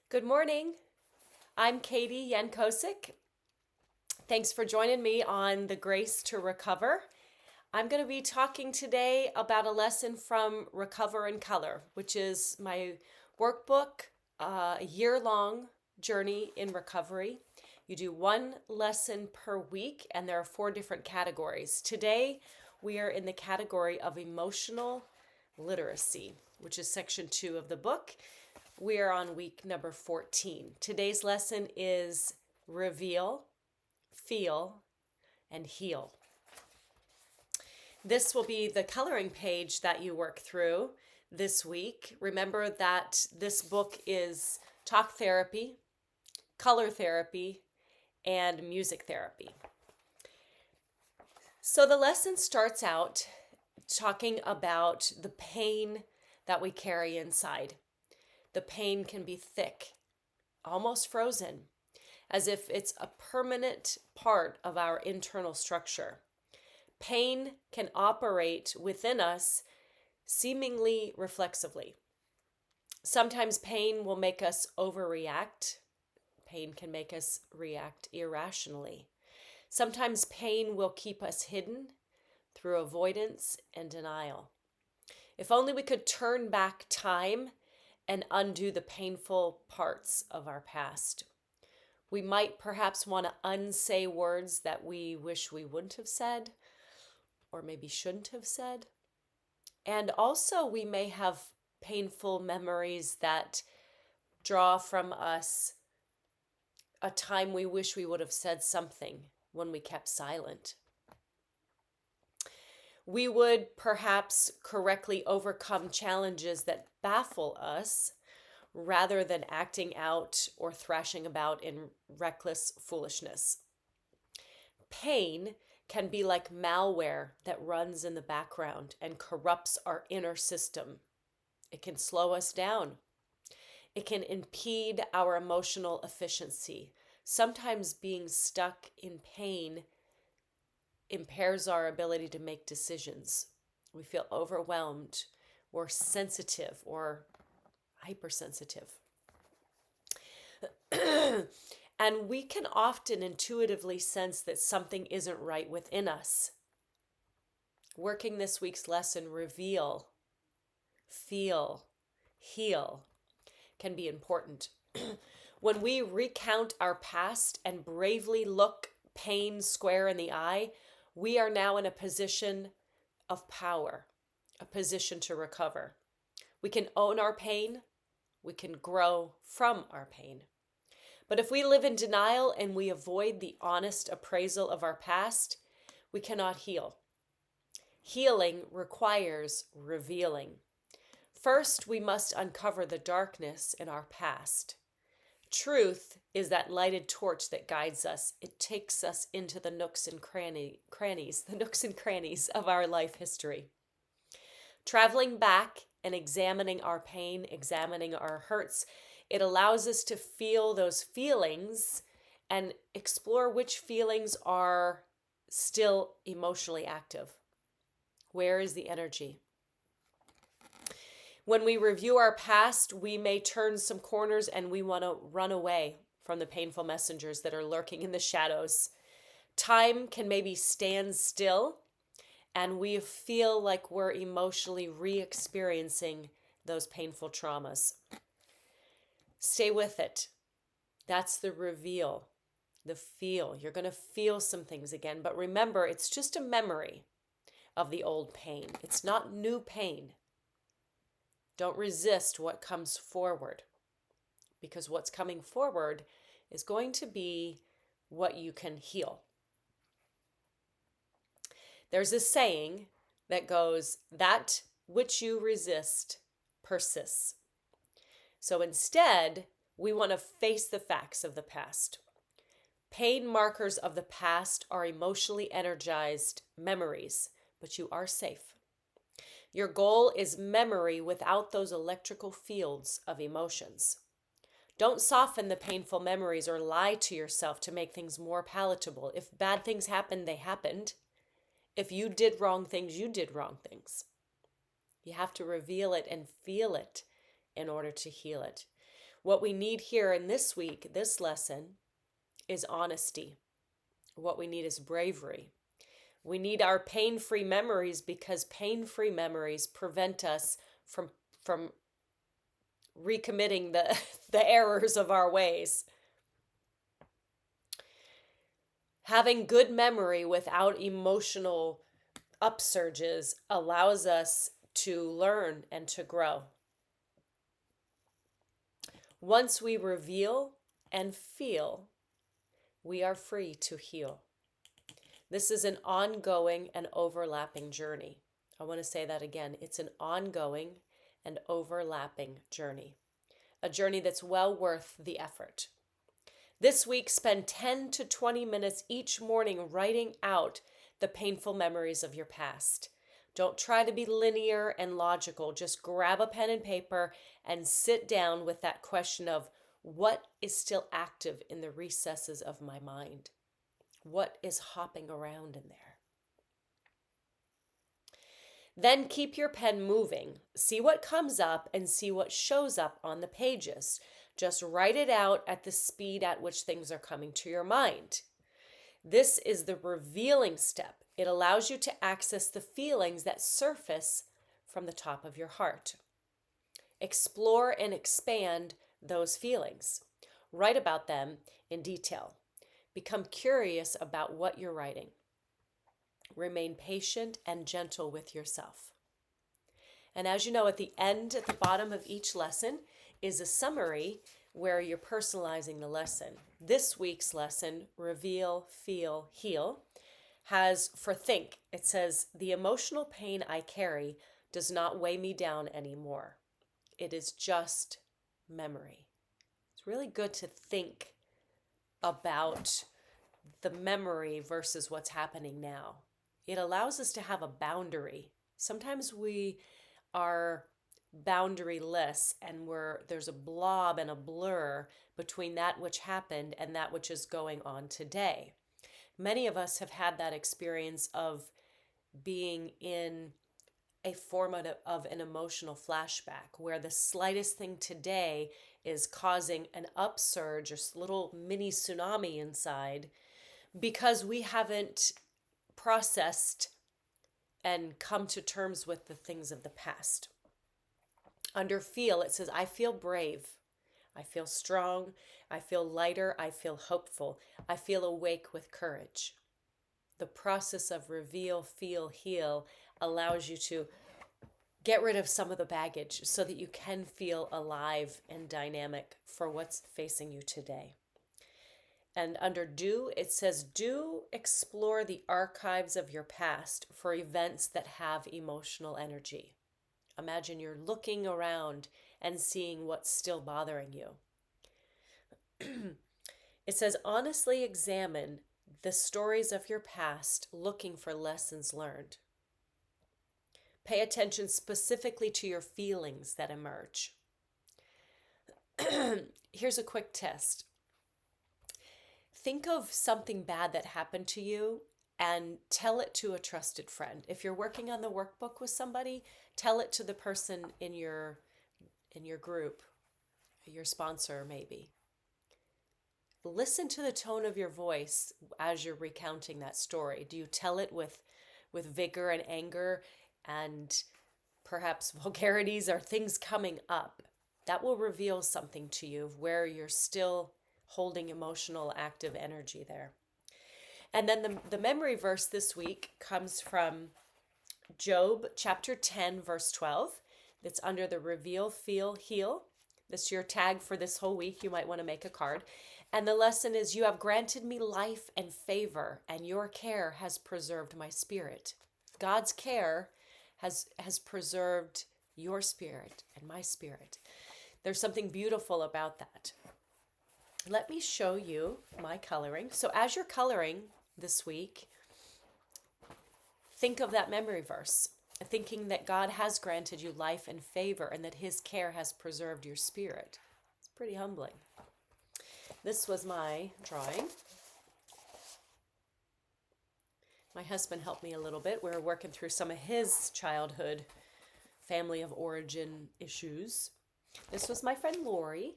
Good morning. I'm Katie Yankosik. Thanks for joining me on the Grace to Recover. I'm going to be talking today about a lesson from Recover in Color, which is my workbook, a year-long journey in recovery. You do one lesson per week, and there are 4 different categories. Today, we are in the category of emotional literacy, which is section 2 of the book. We are on week number 14. Today's lesson is reveal, feel, and heal. This will be the coloring page that you work through this week. Remember that this book is talk therapy, color therapy, and music therapy. So the lesson starts out talking about the pain that we carry inside. The pain can be thick, almost frozen, as if it's a permanent part of our internal structure. Pain can operate within us seemingly reflexively. Sometimes pain will make us overreact. Pain can make us react irrationally. Sometimes pain will keep us hidden through avoidance and denial. If only we could turn back time and undo the painful parts of our past. We might perhaps want to unsay words that we wish we wouldn't have said, or maybe shouldn't have said. And also, we may have painful memories that draw from us a time we wish we would have said something when we kept silent. We would perhaps correctly overcome challenges that baffle us rather than acting out or thrashing about in reckless foolishness. Pain can be like malware that runs in the background and corrupts our inner system. It can slow us down. It can impede our emotional efficiency. Sometimes being stuck in pain impairs our ability to make decisions. We feel overwhelmed or sensitive or hypersensitive. And we can often intuitively sense that something isn't right within us. Working this week's lesson, reveal, feel, heal, can be important. When we recount our past and bravely look pain square in the eye, we are now in a position of power, a position to recover. We can own our pain. We can grow from our pain. But if we live in denial and we avoid the honest appraisal of our past, we cannot heal. Healing requires revealing. First, we must uncover the darkness in our past. Truth is that lighted torch that guides us. It takes us into the nooks and crannies of our life history. Traveling back and examining our pain, examining our hurts, it allows us to feel those feelings and explore which feelings are still emotionally active. Where is the energy? When we review our past, we may turn some corners and we want to run away from the painful messengers that are lurking in the shadows. Time can maybe stand still and we feel like we're emotionally re-experiencing those painful traumas. Stay with it. That's the reveal, the feel. You're going to feel some things again, but remember, it's just a memory of the old pain. It's not new pain. Don't resist what comes forward, because what's coming forward is going to be what you can heal. There's a saying that goes, that which you resist persists. So instead, we want to face the facts of the past. Pain markers of the past are emotionally energized memories, but you are safe. Your goal is memory without those electrical fields of emotions. Don't soften the painful memories or lie to yourself to make things more palatable. If bad things happened, they happened. If you did wrong things, you did wrong things. You have to reveal it and feel it in order to heal it. What we need here in this week, this lesson, is honesty. What we need is bravery. We need our pain-free memories because pain-free memories prevent us from recommitting the errors of our ways. Having good memory without emotional upsurges allows us to learn and to grow. Once we reveal and feel, we are free to heal. This is an ongoing and overlapping journey. I want to say that again. It's an ongoing and overlapping journey. A journey that's well worth the effort. This week, spend 10 to 20 minutes each morning writing out the painful memories of your past. Don't try to be linear and logical. Just grab a pen and paper and sit down with that question of what is still active in the recesses of my mind? What is hopping around in there? Then keep your pen moving. See what comes up and see what shows up on the pages. Just write it out at the speed at which things are coming to your mind. This is the revealing step. It allows you to access the feelings that surface from the top of your heart. Explore and expand those feelings. Write about them in detail. Become curious about what you're writing. Remain patient and gentle with yourself. And as you know, at the end, at the bottom of each lesson is a summary where you're personalizing the lesson. This week's lesson, Reveal, Feel, Heal, has for think, it says, the emotional pain I carry does not weigh me down anymore. It is just memory. It's really good to think about the memory versus what's happening now. It allows us to have a boundary. Sometimes we are boundaryless and there's a blob and a blur between that which happened and that which is going on today. Many of us have had that experience of being in a form of an emotional flashback where the slightest thing today is causing an upsurge or little mini tsunami inside because we haven't processed and come to terms with the things of the past. Under feel, it says, I feel brave. I feel strong. I feel lighter. I feel hopeful. I feel awake with courage. The process of reveal, feel, heal allows you to get rid of some of the baggage so that you can feel alive and dynamic for what's facing you today. And under do, it says, do explore the archives of your past for events that have emotional energy. Imagine you're looking around and seeing what's still bothering you. It says, honestly examine the stories of your past, looking for lessons learned. Pay attention specifically to your feelings that emerge. Here's a quick test. Think of something bad that happened to you and tell it to a trusted friend. If you're working on the workbook with somebody, tell it to the person in your group, your sponsor maybe. Listen to the tone of your voice as you're recounting that story. Do you tell it with vigor and anger and perhaps vulgarities or things coming up? That will reveal something to you of where you're still holding emotional active energy there. And then the memory verse this week comes from Job chapter 10, verse 12. It's under the reveal, feel, heal. This is your tag for this whole week. You might want to make a card. And the lesson is, you have granted me life and favor, and your care has preserved my spirit. God's care has preserved your spirit and my spirit. There's something beautiful about that. Let me show you my coloring. So as you're coloring this week, think of that memory verse, thinking that God has granted you life and favor and that his care has preserved your spirit. It's pretty humbling. This was my drawing. My husband helped me a little bit. We were working through some of his childhood family of origin issues. This was my friend Lori.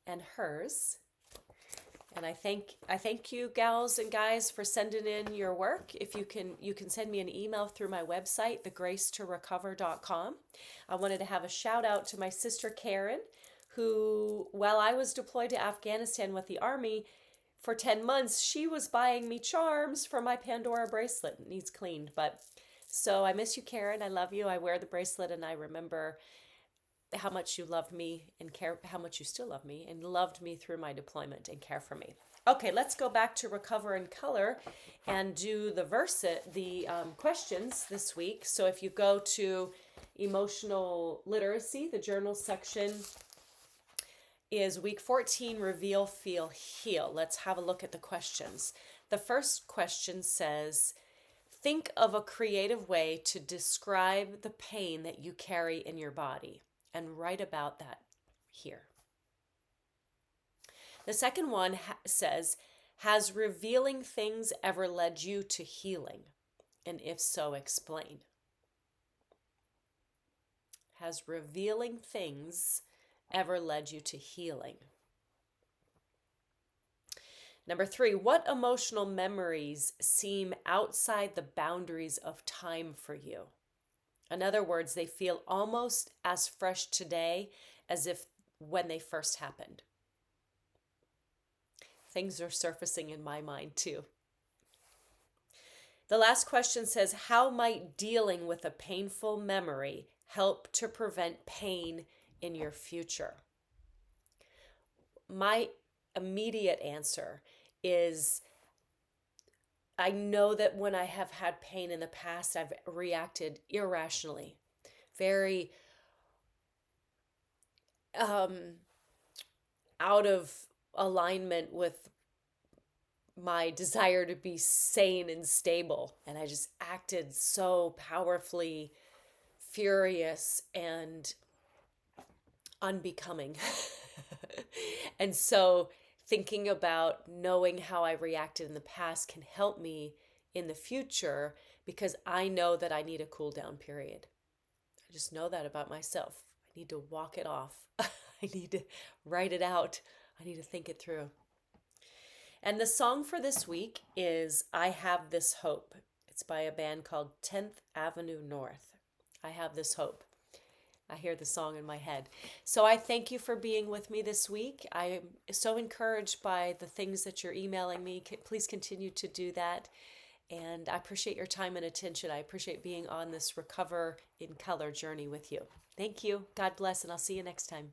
and hers. And I thank you, gals and guys, for sending in your work. If you can send me an email through my website, thegracetorecover.com. I wanted to have a shout out to my sister Karen, who, while I was deployed to Afghanistan with the Army for 10 months, she was buying me charms for my Pandora bracelet. It needs cleaned, but so I miss you, Karen. I love you. I wear the bracelet and I remember how much you loved me and care, how much you still love me and loved me through my deployment and care for me. Okay, let's go back to Recover in Color and do the questions this week. So if you go to emotional literacy, the journal section is week 14, reveal, feel, heal. Let's have a look at the questions. The first question says, think of a creative way to describe the pain that you carry in your body and write about that here. The second one says, has revealing things ever led you to healing? And if so, explain. Has revealing things ever led you to healing? Number 3, what emotional memories seem outside the boundaries of time for you? In other words, they feel almost as fresh today as if when they first happened. Things are surfacing in my mind too. The last question says, how might dealing with a painful memory help to prevent pain in your future? My immediate answer is, I know that when I have had pain in the past, I've reacted irrationally, very out of alignment with my desire to be sane and stable. And I just acted so powerfully furious and unbecoming. And so thinking about knowing how I reacted in the past can help me in the future, because I know that I need a cool down period. I just know that about myself. I need to walk it off. I need to write it out. I need to think it through. And the song for this week is I Have This Hope. It's by a band called 10th Avenue North. I Have This Hope. I hear the song in my head. So I thank you for being with me this week. I am so encouraged by the things that you're emailing me. Please continue to do that. And I appreciate your time and attention. I appreciate being on this Recover in Color journey with you. Thank you. God bless, and I'll see you next time.